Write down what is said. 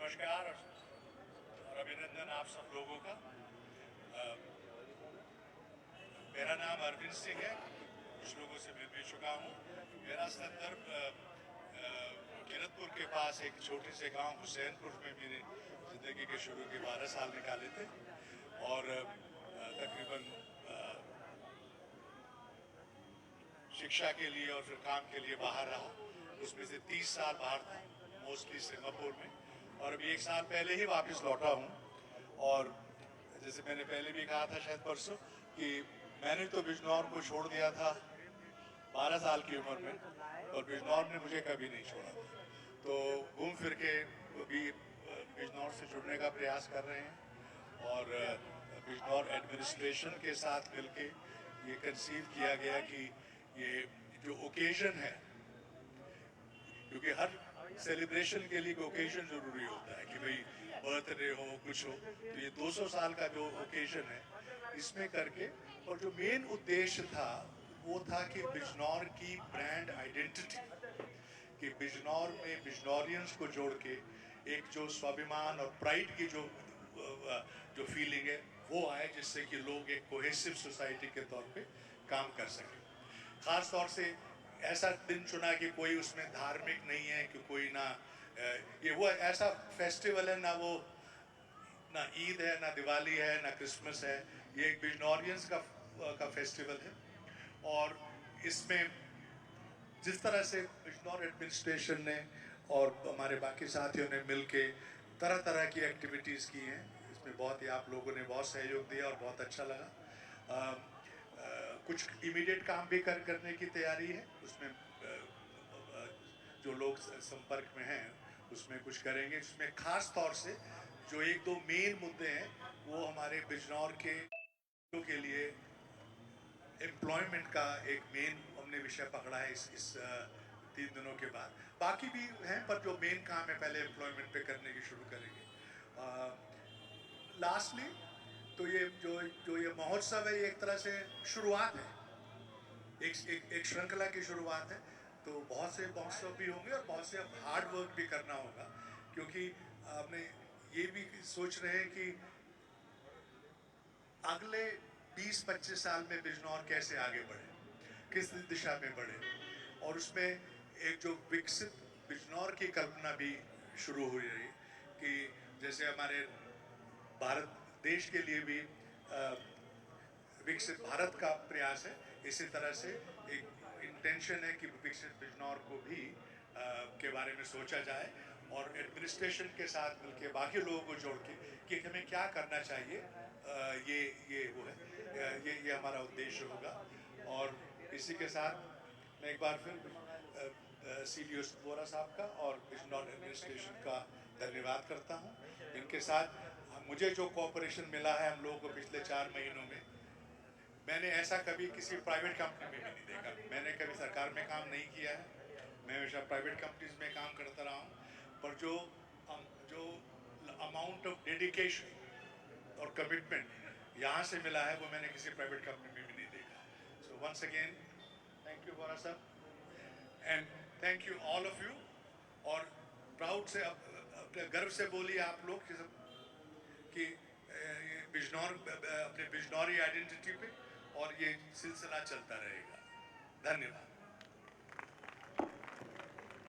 नमस्कार और अभिनंदन आप सब लोगों का। मेरा नाम अरविंद सिंह है, कुछ लोगों से मिल भी चुका हूँ। मेरा संदर्भ किरतपुर के पास एक छोटे से गांव हुसैनपुर में मेरी ज़िंदगी के शुरू के 12 साल निकाले थे और तकरीबन शिक्षा के लिए और फिर काम के लिए बाहर रहा। उसमें से 30 साल बाहर था, मोस्टली सिंगापुर में, और अभी 1 साल पहले ही वापस लौटा हूँ। और जैसे मैंने पहले भी कहा था शायद परसों कि मैंने तो बिजनौर को छोड़ दिया था 12 साल की उम्र में, और बिजनौर ने मुझे कभी नहीं छोड़ा था। तो घूम फिर के भी बिजनौर से जुड़ने का प्रयास कर रहे हैं और बिजनौर एडमिनिस्ट्रेशन के साथ मिलके ये कंसीव किया गया कि ये जो ओकेजन है, क्योंकि हर सेलिब्रेशन के लिए ओकेजन जरूरी होता है कि भाई बर्थडे हो कुछ हो, तो ये 200 साल का जो ओकेजन है इसमें करके, और जो मेन उद्देश्य था वो था कि बिजनौर की ब्रांड आइडेंटिटी, कि बिजनौर में बिजनौरियंस को जोड़ के एक जो स्वाभिमान और प्राइड की जो फीलिंग है वो आए, जिससे कि लोग एक कोहेसिव सोसाइटी के तौर पे काम कर सकें। खास तौर से ऐसा दिन चुना कि कोई उसमें धार्मिक नहीं है, कि कोई ना ये वो ऐसा फेस्टिवल है, ना वो ना ईद है, ना दिवाली है, ना क्रिसमस है, ये एक बिजनौरियंस का फेस्टिवल है। और इसमें जिस तरह से बिजनौर एडमिनिस्ट्रेशन ने और हमारे बाकी साथियों ने मिलके तरह तरह की एक्टिविटीज़ की हैं, इसमें बहुत ही आप लोगों ने बहुत सहयोग दिया और बहुत अच्छा लगा। कुछ इमीडिएट काम भी करने की तैयारी है, उसमें जो लोग संपर्क में हैं उसमें कुछ करेंगे। इसमें खास तौर से जो 1-2 मेन मुद्दे हैं वो हमारे बिजनौर के लिए एम्प्लॉयमेंट का एक मेन हमने विषय पकड़ा है इस 3 दिनों के बाद। बाकी भी हैं, पर जो मेन काम है पहले एम्प्लॉयमेंट पे करने की शुरू करेंगे। लास्टली तो ये जो ये महोत्सव है, ये एक तरह से शुरुआत है, एक श्रृंखला की शुरुआत है। तो बहुत से महोत्सव भी होंगे और बहुत से हार्ड वर्क भी करना होगा, क्योंकि हमने ये भी सोच रहे हैं कि अगले 20-25 साल में बिजनौर कैसे आगे बढ़े, किस दिशा में बढ़े, और उसमें एक जो विकसित बिजनौर की कल्पना भी शुरू हुई रही कि जैसे हमारे भारत देश के लिए भी विकसित भारत का प्रयास है, इसी तरह से एक इंटेंशन है कि विकसित बिजनौर को भी के बारे में सोचा जाए और एडमिनिस्ट्रेशन के साथ मिलकर बाकी लोगों को जोड़ के कि हमें क्या करना चाहिए, ये वो है, ये हमारा उद्देश्य होगा। और इसी के साथ मैं एक बार फिर CDO वोरा साहब का और बिजनौर एडमिनिस्ट्रेशन का धन्यवाद करता हूँ। इनके साथ मुझे जो कोऑपरेशन मिला है हम लोगों को पिछले 4 महीनों में, मैंने ऐसा कभी किसी प्राइवेट कंपनी में भी नहीं देखा। मैंने कभी सरकार में काम नहीं किया है, मैं हमेशा प्राइवेट कंपनीज में काम करता रहा हूँ, पर जो अमाउंट ऑफ डेडिकेशन और कमिटमेंट यहाँ से मिला है वो मैंने किसी प्राइवेट कंपनी में भी नहीं देखा। So once again thank you Vora साहब, and thank you all of you. और प्राउड से अपने गर्व से बोलिए आप लोग कि बिजनौर अपने बिजनौरी आइडेंटिटी पे, और ये सिलसिला चलता रहेगा। धन्यवाद।